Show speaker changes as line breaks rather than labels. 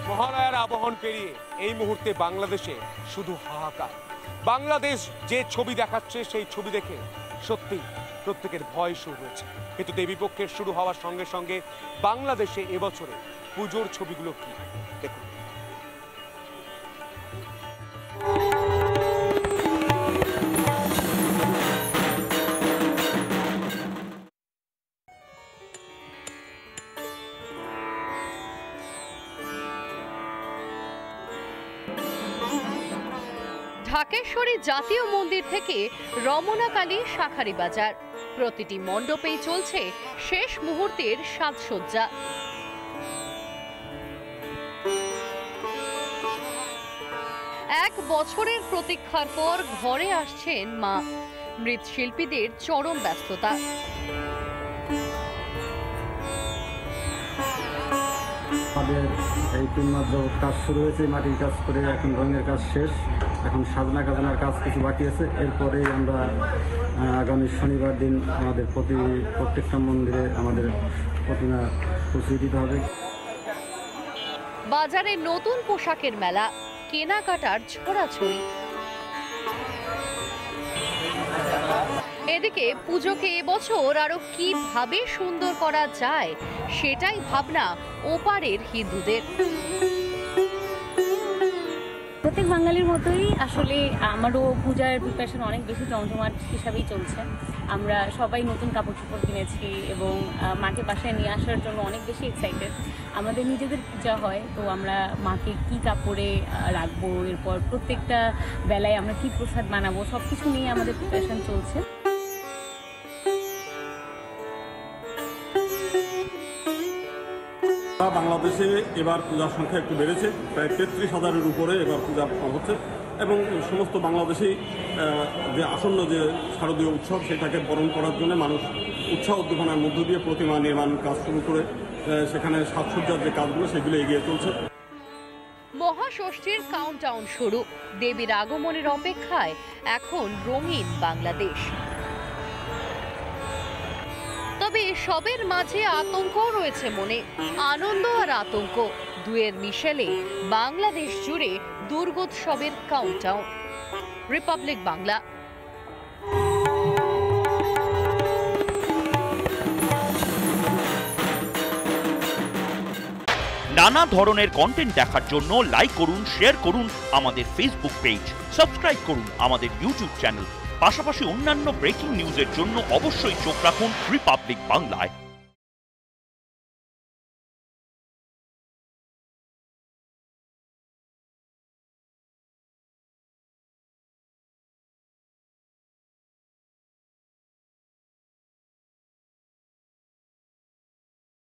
মহালয়ার আবহন পেরিয়ে এই মুহূর্তে বাংলাদেশে শুধু হাহাকার। বাংলাদেশ যে ছবি দেখাচ্ছে সেই ছবি দেখে সত্যি প্রত্যেকের ভয় শুরু হয়েছে। কিন্তু দেবীপক্ষের শুরু হওয়ার সঙ্গে সঙ্গে বাংলাদেশে এবছরে পুজোর ছবিগুলো কি দেখুন।
ঢাকেশ্বরী জাতীয় মন্দির থেকে রমনাকালী শাঁখারী বাজার, প্রতিটি মণ্ডপেই চলছে শেষ মুহূর্তের সাজসজ্জা। এক বছরের প্রতীক্ষার পর ঘরে আসছেন মা। মৃৎশিল্পীদের চরম ব্যস্ততা।
আমাদের এই 3 মাস যাবত কাজ শুরু হয়েছে, মাটির কাজ করে এখন রঙের কাজ শেষ, এখন সাজনা কাজনার কাজ কিছু বাকি আছে। এরপরে আমরা আগামী শনিবার দিন আমাদের প্রত্যেকটা মন্দিরে আমাদের প্রতিমা পুষিয়ে দিতে হবে।
বাজারে নতুন পোশাকের মেলা, কেনাকাটার ছড়াছড়ি। এদিকে পুজোকে এবছর আরো কিভাবে সুন্দর করা যায় সেটাই ভাবনা ওপারের হিন্দুদের।
প্রত্যেক বাঙালির মতোই আসলে আমারও পূজার প্রিপারেশন অনেক বেশি জমজমাট হিসাবেই চলছে। আমরা সবাই নতুন কাপড় চোপড় কিনেছি এবং মাকে বাসায় নিয়ে আসার জন্য অনেক বেশি এক্সাইটেড। আমাদের নিজেদের পূজা হয়, তো আমরা মাকে কী কাপড়ে রাখবো, এরপর প্রত্যেকটা বেলায় আমরা কী প্রসাদ বানাবো, সব কিছু নিয়ে আমাদের প্রিপারেশন চলছে।
বাংলাদেশে এবার পূজার সংখ্যা একটু বেড়েছে, প্রায় 33,000-এর উপরে এবার পূজা হচ্ছে এবং সমস্ত বাংলাদেশেই যে আসন্ন যে শারদীয় উৎসব সেটাকে বরণ করার জন্য মানুষ উৎসাহ উদ্দীপনার মধ্য দিয়ে প্রতিমা নির্মাণ কাজ শুরু করে সেখানে সাজসজ্জার যে কাজগুলো সেগুলো এগিয়ে চলছে।
মহাষষ্ঠীর কাউন্টডাউন শুরু, দেবীর আগমনের অপেক্ষায় এখন রঙিন বাংলাদেশ। তবে সবের মাঝে আতঙ্ক রয়েছে মনে, আনন্দ আর আতঙ্ক দুয়ের মিশেলে বাংলাদেশ জুড়ে দুর্গোৎসবের কাউন্টডাউন। রিপাবলিক বাংলা।
নানা ধরনের কন্টেন্ট দেখার জন্য লাইক করুন, শেয়ার করুন আমাদের ফেসবুক পেজ, সাবস্ক্রাইব করুন আমাদের ইউটিউব চ্যানেল। পাশাপাশি অন্যান্য ব্রেকিং নিউজের জন্য অবশ্যই চোখ রাখুন রিপাবলিক বাংলায়।